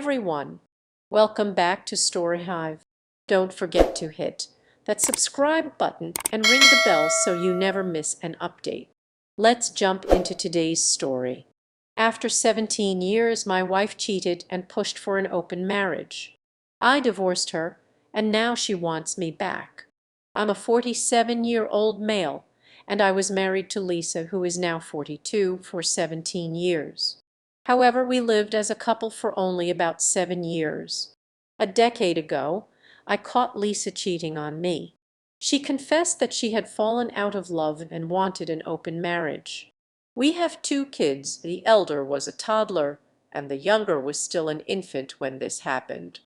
everyone! Welcome back to Story Hive. Don't forget to hit that subscribe button and ring the bell so you never miss an update. Let's jump into today's story. After 17 years, my wife cheated and pushed for an open marriage. I divorced her, and now she wants me back. I'm a 47-year-old male, and I was married to Lisa, who is now 42, for 17 years. However, we lived as a couple for only about 7 years. A decade ago, I caught Lisa cheating on me. She confessed that she had fallen out of love and wanted an open marriage. We have 2 kids. The elder was a toddler, and the younger was still an infant when this happened.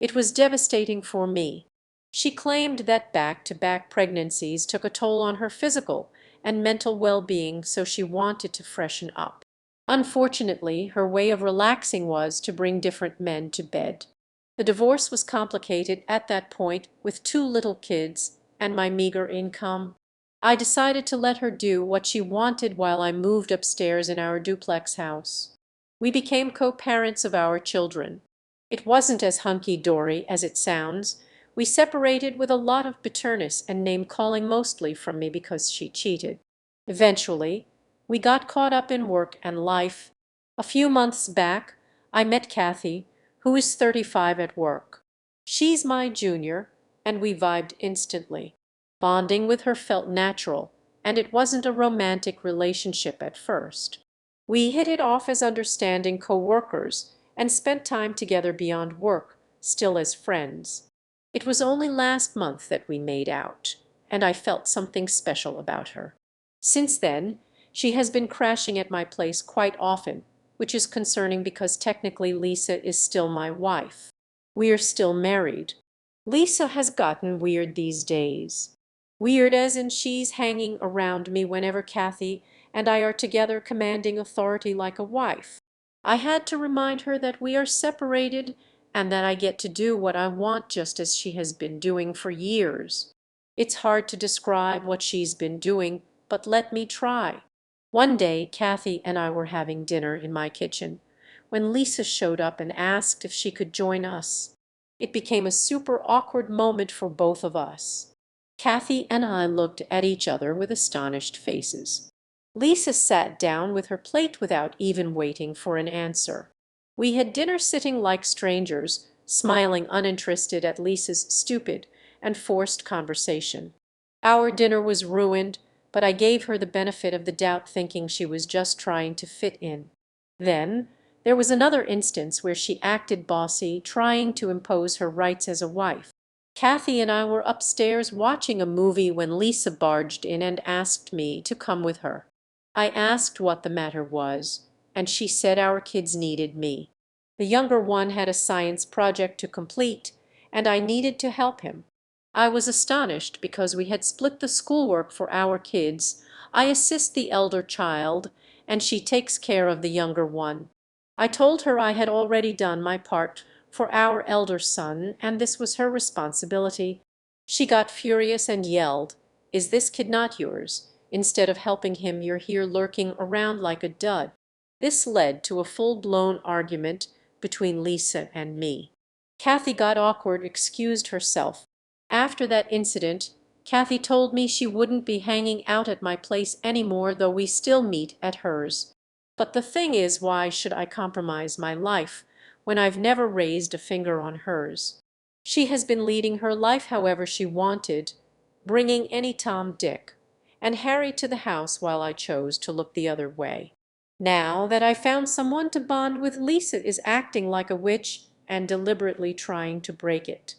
It was devastating for me. She claimed that back-to-back pregnancies took a toll on her physical and mental well-being, so she wanted to freshen up. Unfortunately, her way of relaxing was to bring different men to bed. The divorce was complicated at that point with 2 little kids and my meager income. I decided to let her do what she wanted while I moved upstairs in our duplex house. We became co-parents of our children. It wasn't as hunky-dory as it sounds. We separated with a lot of bitterness and name-calling, mostly from me because she cheated. Eventually, we got caught up in work and life. A few months back, I met Kathy, who is 35 at work. She's my junior, and we vibed instantly. Bonding with her felt natural, and it wasn't a romantic relationship at first. We hit it off as understanding co-workers and spent time together beyond work, still as friends. It was only last month that we made out, and I felt something special about her. Since then, she has been crashing at my place quite often, which is concerning because technically Lisa is still my wife. We are still married. Lisa has gotten weird these days. Weird as in she's hanging around me whenever Kathy and I are together, commanding authority like a wife. I had to remind her that we are separated and that I get to do what I want, just as she has been doing for years. It's hard to describe what she's been doing, but let me try. One day, Kathy and I were having dinner in my kitchen when Lisa showed up and asked if she could join us. It became a super awkward moment for both of us. Kathy and I looked at each other with astonished faces. Lisa sat down with her plate without even waiting for an answer. We had dinner sitting like strangers, smiling uninterested at Lisa's stupid and forced conversation. Our dinner was ruined, but I gave her the benefit of the doubt, thinking she was just trying to fit in. Then there was another instance where she acted bossy, trying to impose her rights as a wife. Kathy and I were upstairs watching a movie when Lisa barged in and asked me to come with her. I asked what the matter was, and she said our kids needed me. The younger one had a science project to complete, and I needed to help him. I was astonished because we had split the schoolwork for our kids. I assist the elder child, and she takes care of the younger one. I told her I had already done my part for our elder son, and this was her responsibility. She got furious and yelled, "Is this kid not yours? Instead of helping him, you're here lurking around like a dud." This led to a full-blown argument between Lisa and me. Kathy got awkward, excused herself. After that incident, Kathy told me she wouldn't be hanging out at my place anymore, though we still meet at hers. But the thing is, why should I compromise my life when I've never raised a finger on hers? She has been leading her life however she wanted, bringing any Tom, Dick, and Harry to the house while I chose to look the other way. Now that I found someone to bond with, Lisa is acting like a witch and deliberately trying to break it.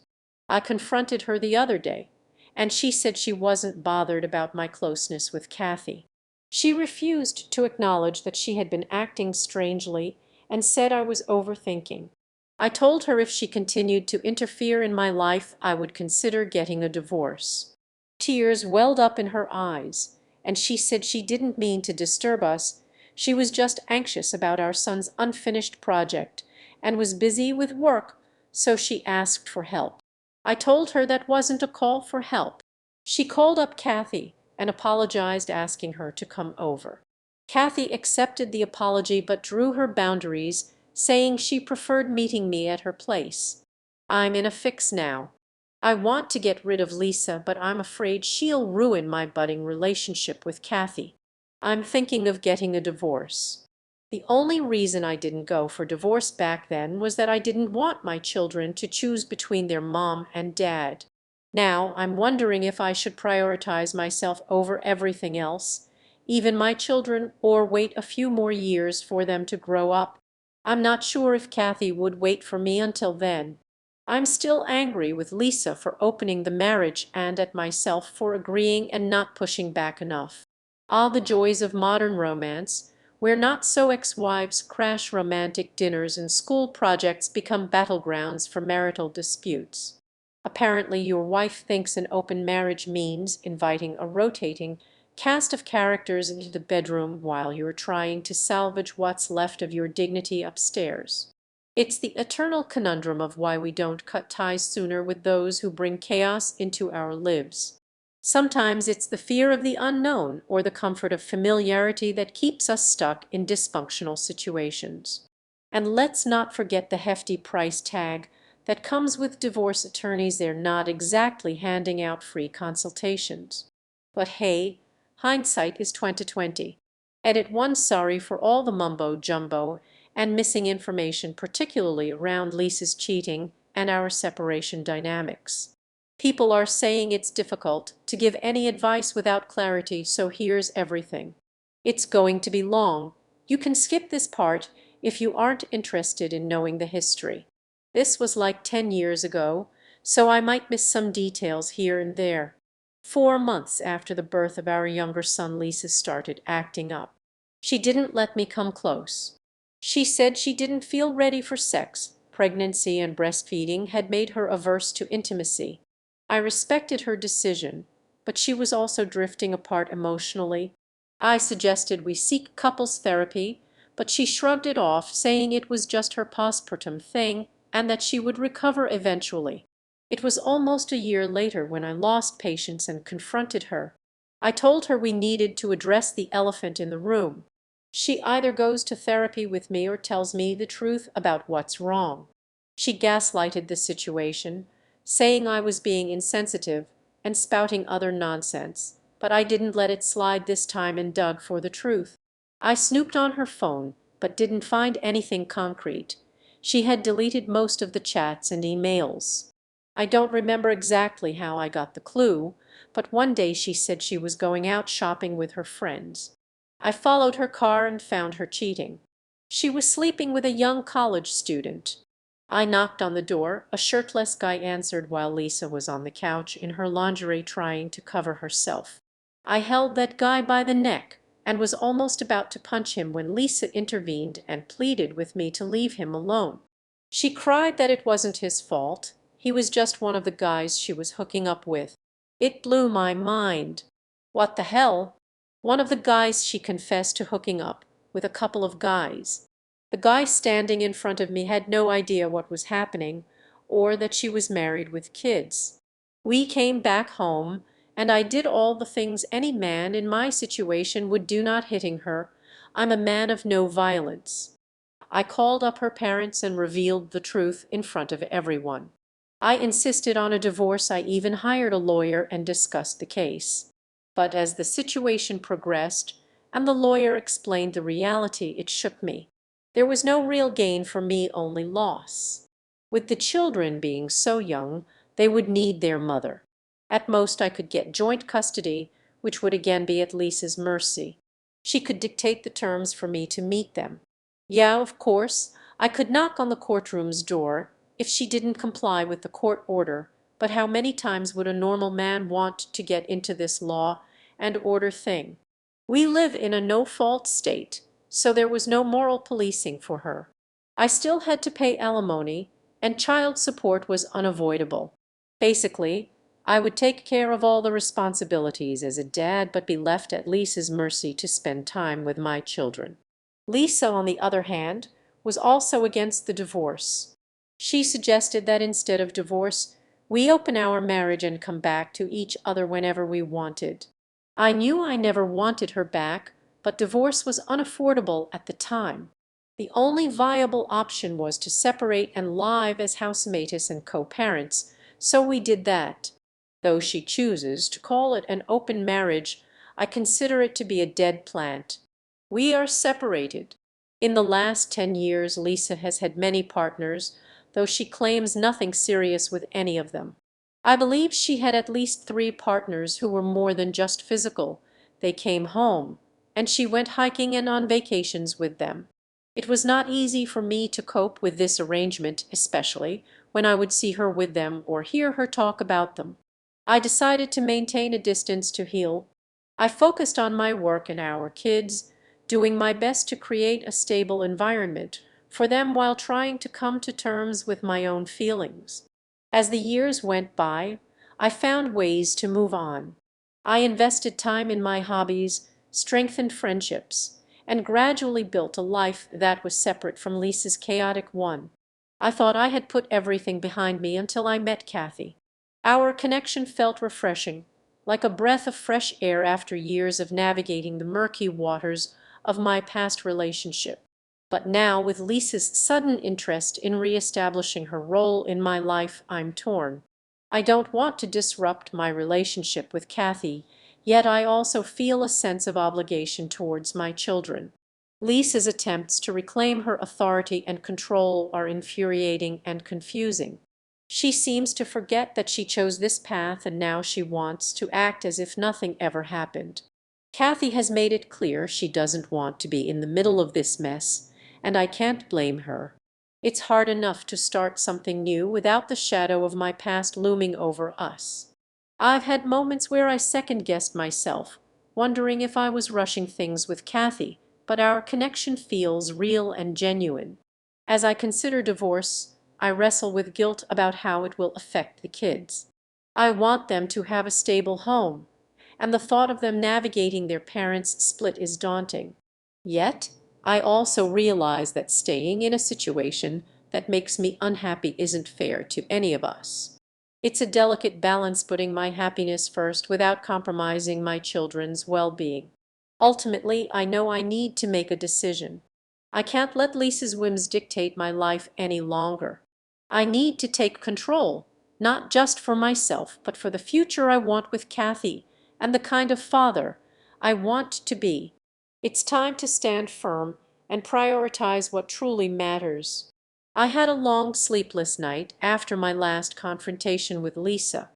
I confronted her the other day, and she said she wasn't bothered about my closeness with Kathy. She refused to acknowledge that she had been acting strangely and said I was overthinking. I told her if she continued to interfere in my life, I would consider getting a divorce. Tears welled up in her eyes, and she said she didn't mean to disturb us. She was just anxious about our son's unfinished project and was busy with work, so she asked for help. I told her that wasn't a call for help. She called up Kathy and apologized, asking her to come over. Kathy accepted the apology but drew her boundaries, saying she preferred meeting me at her place. I'm in a fix now. I want to get rid of Lisa, but I'm afraid she'll ruin my budding relationship with Kathy. I'm thinking of getting a divorce. The only reason I didn't go for divorce back then was that I didn't want my children to choose between their mom and dad. Now I'm wondering if I should prioritize myself over everything else, even my children, or wait a few more years for them to grow up. I'm not sure if Kathy would wait for me until then. I'm still angry with Lisa for opening the marriage and at myself for agreeing and not pushing back enough. All the joys of modern romance, where not so ex-wives crash romantic dinners and school projects become battlegrounds for marital disputes. Apparently your wife thinks an open marriage means inviting a rotating cast of characters into the bedroom while you're trying to salvage what's left of your dignity upstairs. It's the eternal conundrum of why we don't cut ties sooner with those who bring chaos into our lives. Sometimes it's the fear of the unknown or the comfort of familiarity that keeps us stuck in dysfunctional situations. And let's not forget the hefty price tag that comes with divorce attorneys. They're not exactly handing out free consultations. But hey, hindsight is 2020. Edit 1. Sorry for all the mumbo jumbo and missing information, particularly around Lisa's cheating and our separation dynamics. People are saying it's difficult to give any advice without clarity, so here's everything. It's going to be long. You can skip this part if you aren't interested in knowing the history. This was like 10 years ago, so I might miss some details here and there. 4 months after the birth of our younger son, Lisa started acting up. She didn't let me come close. She said she didn't feel ready for sex. Pregnancy and breastfeeding had made her averse to intimacy. I respected her decision, but she was also drifting apart emotionally. I suggested we seek couples therapy, but she shrugged it off, saying it was just her postpartum thing and that she would recover eventually. It was almost a year later when I lost patience and confronted her. I told her we needed to address the elephant in the room. She either goes to therapy with me or tells me the truth about what's wrong. She gaslighted the situation, saying I was being insensitive and spouting other nonsense, but I didn't let it slide this time and dug for the truth. I snooped on her phone, but didn't find anything concrete. She had deleted most of the chats and emails. I don't remember exactly how I got the clue, but one day she said she was going out shopping with her friends. I followed her car and found her cheating. She was sleeping with a young college student. I knocked on the door. A shirtless guy answered while Lisa was on the couch in her lingerie trying to cover herself. I held that guy by the neck and was almost about to punch him when Lisa intervened and pleaded with me to leave him alone. She cried that it wasn't his fault. He was just one of the guys she was hooking up with. It blew my mind. What the hell? One of the guys, she confessed to hooking up with a couple of guys. The guy standing in front of me had no idea what was happening or that she was married with kids. We came back home, and I did all the things any man in my situation would do, not hitting her. I'm a man of no violence. I called up her parents and revealed the truth in front of everyone. I insisted on a divorce. I even hired a lawyer and discussed the case. But as the situation progressed and the lawyer explained the reality, it shook me. There was no real gain for me, only loss. With the children being so young, they would need their mother. At most I could get joint custody, which would again be at Lisa's mercy. She could dictate the terms for me to meet them. Yeah, of course, I could knock on the courtroom's door if she didn't comply with the court order, but how many times would a normal man want to get into this law and order thing? We live in a no-fault state, so there was no moral policing for her. I still had to pay alimony, and child support was unavoidable. Basically, I would take care of all the responsibilities as a dad but be left at Lisa's mercy to spend time with my children. Lisa, on the other hand, was also against the divorce. She suggested that instead of divorce, we open our marriage and come back to each other whenever we wanted. I knew I never wanted her back, but divorce was unaffordable at the time. The only viable option was to separate and live as housemates and co-parents, so we did that. Though she chooses to call it an open marriage, I consider it to be a dead plant. We are separated. In the last 10 years Lisa has had many partners, though she claims nothing serious with any of them. I believe she had at least 3 partners who were more than just physical. They came home, and she went hiking and on vacations with them. It was not easy for me to cope with this arrangement, especially when I would see her with them or hear her talk about them. I decided to maintain a distance to heal. I focused on my work and our kids, doing my best to create a stable environment for them while trying to come to terms with my own feelings. As the years went by, I found ways to move on. I invested time in my hobbies, strengthened friendships, and gradually built a life that was separate from Lisa's chaotic one. I thought I had put everything behind me until I met Kathy. Our connection felt refreshing, like a breath of fresh air after years of navigating the murky waters of my past relationship. But now, with Lisa's sudden interest in reestablishing her role in my life, I'm torn. I don't want to disrupt my relationship with Kathy, yet I also feel a sense of obligation towards my children. Lisa's attempts to reclaim her authority and control are infuriating and confusing. She seems to forget that she chose this path and now she wants to act as if nothing ever happened. Kathy has made it clear she doesn't want to be in the middle of this mess, and I can't blame her. It's hard enough to start something new without the shadow of my past looming over us. I've had moments where I second-guessed myself, wondering if I was rushing things with Kathy, but our connection feels real and genuine. As I consider divorce, I wrestle with guilt about how it will affect the kids. I want them to have a stable home, and the thought of them navigating their parents' split is daunting. Yet, I also realize that staying in a situation that makes me unhappy isn't fair to any of us. It's a delicate balance putting my happiness first without compromising my children's well-being. Ultimately, I know I need to make a decision. I can't let Lisa's whims dictate my life any longer. I need to take control, not just for myself, but for the future I want with Kathy and the kind of father I want to be. It's time to stand firm and prioritize what truly matters. I had a long sleepless night after my last confrontation with Lisa.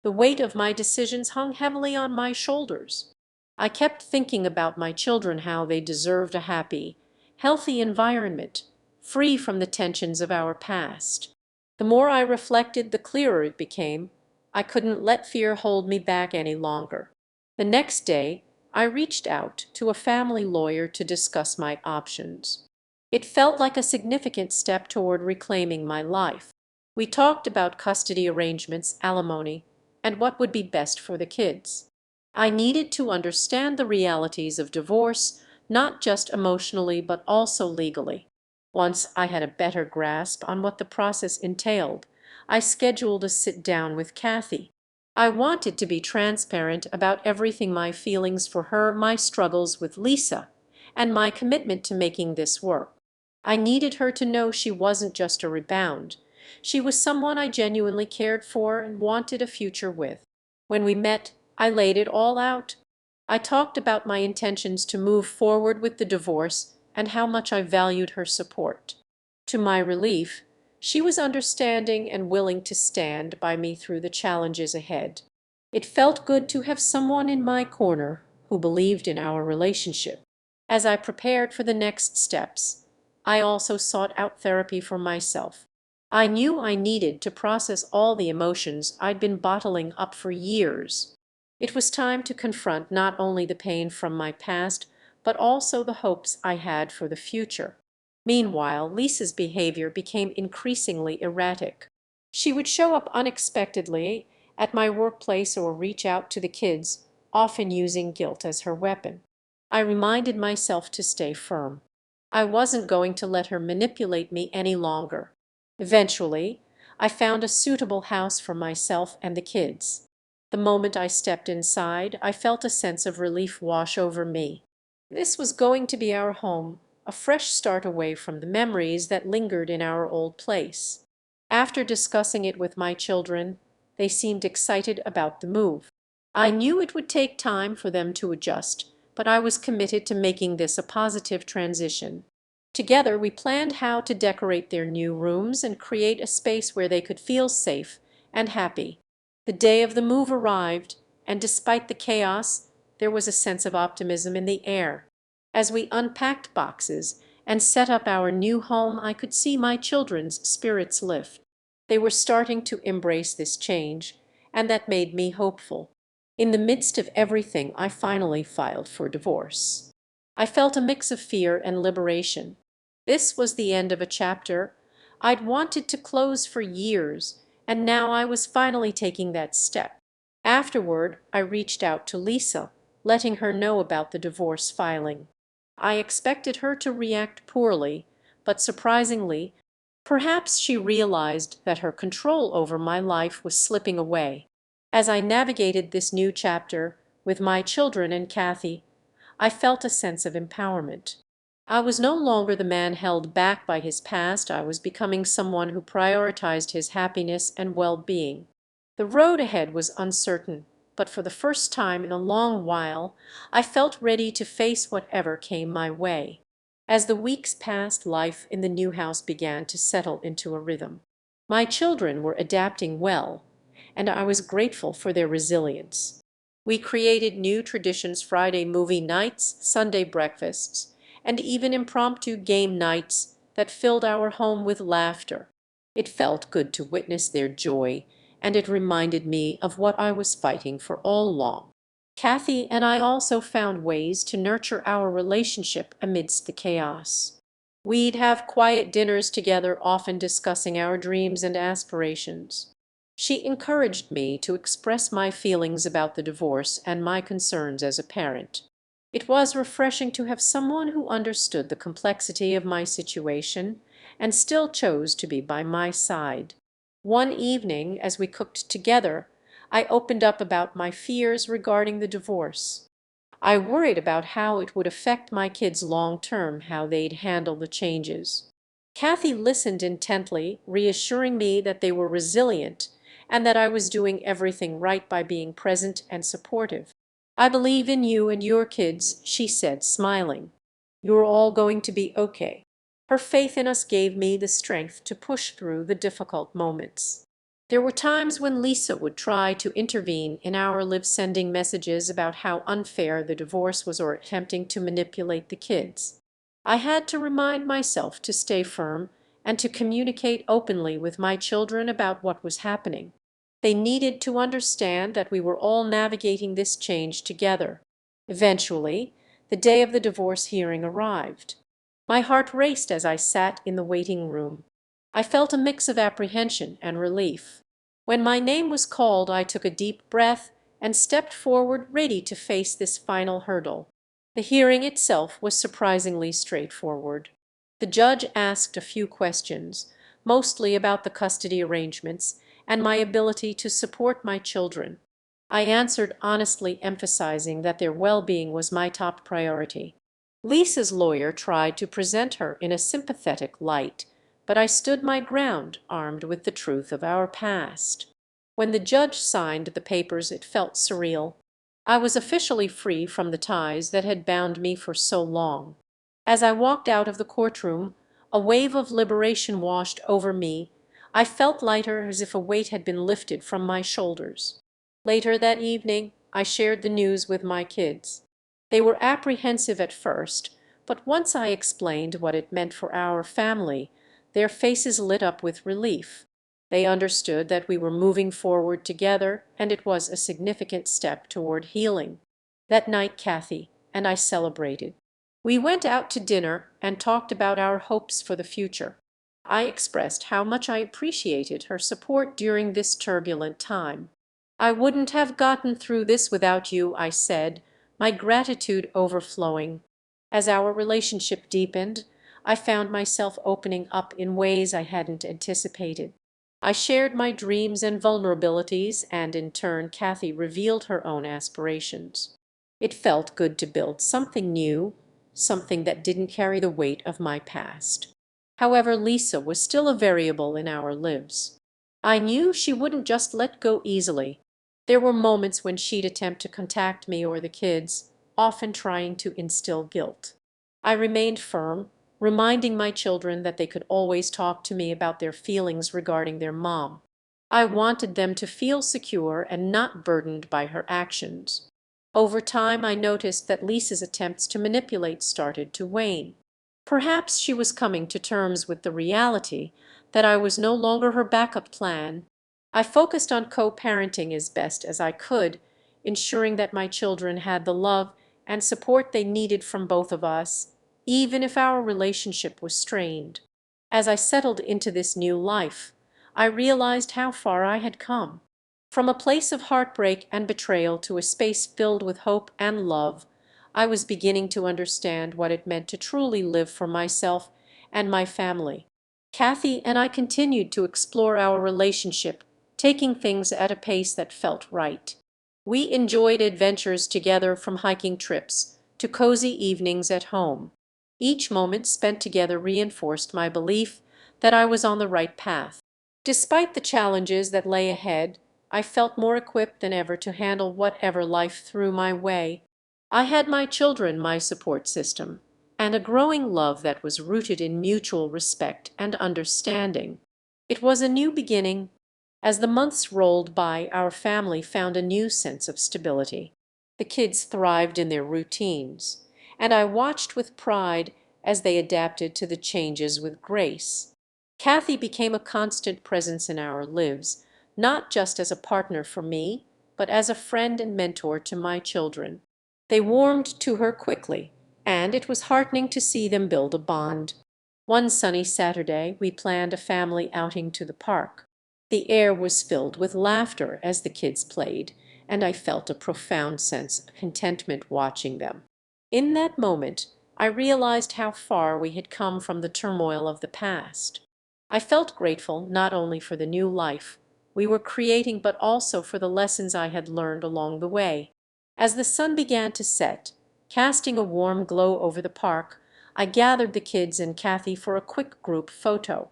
The weight of my decisions hung heavily on my shoulders. I kept thinking about my children, how they deserved a happy, healthy environment, free from the tensions of our past. The more I reflected, the clearer it became. I couldn't let fear hold me back any longer. The next day, I reached out to a family lawyer to discuss my options. It felt like a significant step toward reclaiming my life. We talked about custody arrangements, alimony, and what would be best for the kids. I needed to understand the realities of divorce, not just emotionally but also legally. Once I had a better grasp on what the process entailed, I scheduled a sit-down with Kathy. I wanted to be transparent about everything: my feelings for her, my struggles with Lisa, and my commitment to making this work. I needed her to know she wasn't just a rebound. She was someone I genuinely cared for and wanted a future with. When we met, I laid it all out. I talked about my intentions to move forward with the divorce and how much I valued her support. To my relief, she was understanding and willing to stand by me through the challenges ahead. It felt good to have someone in my corner who believed in our relationship. As I prepared for the next steps, I also sought out therapy for myself. I knew I needed to process all the emotions I'd been bottling up for years. It was time to confront not only the pain from my past, but also the hopes I had for the future. Meanwhile, Lisa's behavior became increasingly erratic. She would show up unexpectedly at my workplace or reach out to the kids, often using guilt as her weapon. I reminded myself to stay firm. I wasn't going to let her manipulate me any longer. Eventually, I found a suitable house for myself and the kids. The moment I stepped inside, I felt a sense of relief wash over me. This was going to be our home, a fresh start away from the memories that lingered in our old place. After discussing it with my children, they seemed excited about the move. I knew it would take time for them to adjust, but I was committed to making this a positive transition. Together, we planned how to decorate their new rooms and create a space where they could feel safe and happy. The day of the move arrived, and despite the chaos, there was a sense of optimism in the air. As we unpacked boxes and set up our new home, I could see my children's spirits lift. They were starting to embrace this change, and that made me hopeful. In the midst of everything, I finally filed for divorce. I felt a mix of fear and liberation. This was the end of a chapter I'd wanted to close for years, and now I was finally taking that step. Afterward, I reached out to Lisa, letting her know about the divorce filing. I expected her to react poorly, but surprisingly, perhaps she realized that her control over my life was slipping away. As I navigated this new chapter with my children and Kathy, I felt a sense of empowerment. I was no longer the man held back by his past. I was becoming someone who prioritized his happiness and well-being. The road ahead was uncertain, but for the first time in a long while, I felt ready to face whatever came my way. As the weeks passed, life in the new house began to settle into a rhythm. My children were adapting well, and I was grateful for their resilience. We created new traditions: Friday movie nights, Sunday breakfasts, and even impromptu game nights that filled our home with laughter. It felt good to witness their joy, and it reminded me of what I was fighting for all along. Kathy and I also found ways to nurture our relationship amidst the chaos. We'd have quiet dinners together, often discussing our dreams and aspirations. She encouraged me to express my feelings about the divorce and my concerns as a parent. It was refreshing to have someone who understood the complexity of my situation and still chose to be by my side. One evening, as we cooked together, I opened up about my fears regarding the divorce. I worried about how it would affect my kids long term, how they'd handle the changes. Kathy listened intently, reassuring me that they were resilient and that I was doing everything right by being present and supportive. "I believe in you and your kids," she said, smiling. "You're all going to be okay." Her faith in us gave me the strength to push through the difficult moments. There were times when Lisa would try to intervene in our lives, sending messages about how unfair the divorce was or attempting to manipulate the kids. I had to remind myself to stay firm and to communicate openly with my children about what was happening. They needed to understand that we were all navigating this change together. Eventually, the day of the divorce hearing arrived. My heart raced as I sat in the waiting room. I felt a mix of apprehension and relief. When my name was called, I took a deep breath and stepped forward, ready to face this final hurdle. The hearing itself was surprisingly straightforward. The judge asked a few questions, mostly about the custody arrangements and my ability to support my children. I answered honestly, emphasizing that their well-being was my top priority. Lisa's lawyer tried to present her in a sympathetic light, but I stood my ground, armed with the truth of our past. When the judge signed the papers, it felt surreal. I was officially free from the ties that had bound me for so long. As I walked out of the courtroom, a wave of liberation washed over me. I felt lighter, as if a weight had been lifted from my shoulders. Later that evening, I shared the news with my kids. They were apprehensive at first, but once I explained what it meant for our family, their faces lit up with relief. They understood that we were moving forward together, and it was a significant step toward healing. That night, Kathy and I celebrated. We went out to dinner and talked about our hopes for the future. I expressed how much I appreciated her support during this turbulent time. "I wouldn't have gotten through this without you," I said, my gratitude overflowing. As our relationship deepened, I found myself opening up in ways I hadn't anticipated. I shared my dreams and vulnerabilities, and in turn Kathy revealed her own aspirations. It felt good to build something new, something that didn't carry the weight of my past. However, Lisa was still a variable in our lives. I knew she wouldn't just let go easily. There were moments when she'd attempt to contact me or the kids, often trying to instill guilt. I remained firm, reminding my children that they could always talk to me about their feelings regarding their mom. I wanted them to feel secure and not burdened by her actions. Over time, I noticed that Lisa's attempts to manipulate started to wane. Perhaps she was coming to terms with the reality that I was no longer her backup plan. I focused on co-parenting as best as I could, ensuring that my children had the love and support they needed from both of us, even if our relationship was strained. As I settled into this new life, I realized how far I had come. From a place of heartbreak and betrayal to a space filled with hope and love, I was beginning to understand what it meant to truly live for myself and my family. Kathy and I continued to explore our relationship, taking things at a pace that felt right. We enjoyed adventures together, from hiking trips to cozy evenings at home. Each moment spent together reinforced my belief that I was on the right path. Despite the challenges that lay ahead, I felt more equipped than ever to handle whatever life threw my way. I had my children, my support system, and a growing love that was rooted in mutual respect and understanding. It was a new beginning. As the months rolled by, our family found a new sense of stability. The kids thrived in their routines, and I watched with pride as they adapted to the changes with grace. Kathy became a constant presence in our lives, not just as a partner for me, but as a friend and mentor to my children. They warmed to her quickly, and it was heartening to see them build a bond. One sunny Saturday, we planned a family outing to the park. The air was filled with laughter as the kids played, and I felt a profound sense of contentment watching them. In that moment, I realized how far we had come from the turmoil of the past. I felt grateful not only for the new life we were creating, but also for the lessons I had learned along the way. As the sun began to set, casting a warm glow over the park, I gathered the kids and Kathy for a quick group photo.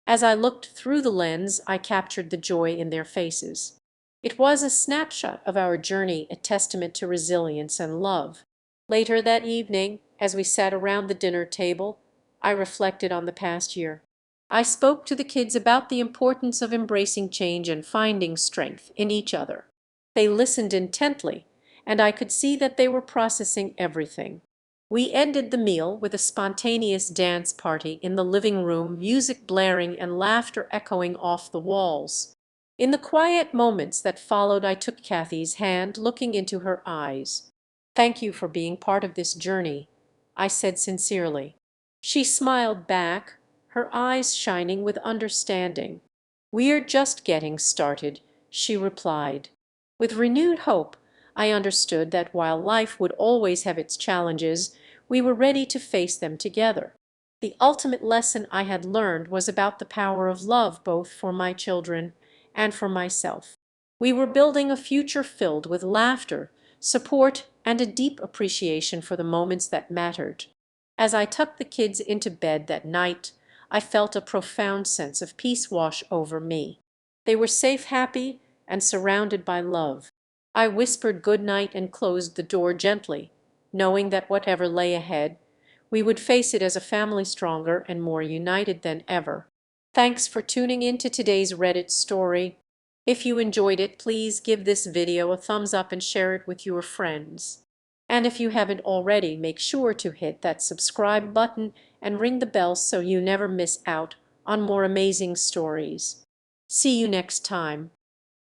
As I looked through the lens, I captured the joy in their faces. It was a snapshot of our journey, a testament to resilience and love. Later that evening, as we sat around the dinner table, I reflected on the past year. I spoke to the kids about the importance of embracing change and finding strength in each other. They listened intently, and I could see that they were processing everything. We ended the meal with a spontaneous dance party in the living room, music blaring and laughter echoing off the walls. In the quiet moments that followed, I took Kathy's hand, looking into her eyes. "Thank you for being part of this journey," I said sincerely. She smiled back, her eyes shining with understanding. "We're just getting started," she replied. With renewed hope, I understood that while life would always have its challenges, we were ready to face them together. The ultimate lesson I had learned was about the power of love, both for my children and for myself. We were building a future filled with laughter, support, and a deep appreciation for the moments that mattered. As I tucked the kids into bed that night, I felt a profound sense of peace wash over me. They were safe, happy, and surrounded by love. I whispered good night and closed the door gently, knowing that whatever lay ahead, we would face it as a family, stronger and more united than ever. Thanks for tuning in to today's Reddit story. If you enjoyed it, please give this video a thumbs up and share it with your friends. And if you haven't already, make sure to hit that subscribe button and ring the bell so you never miss out on more amazing stories. See you next time.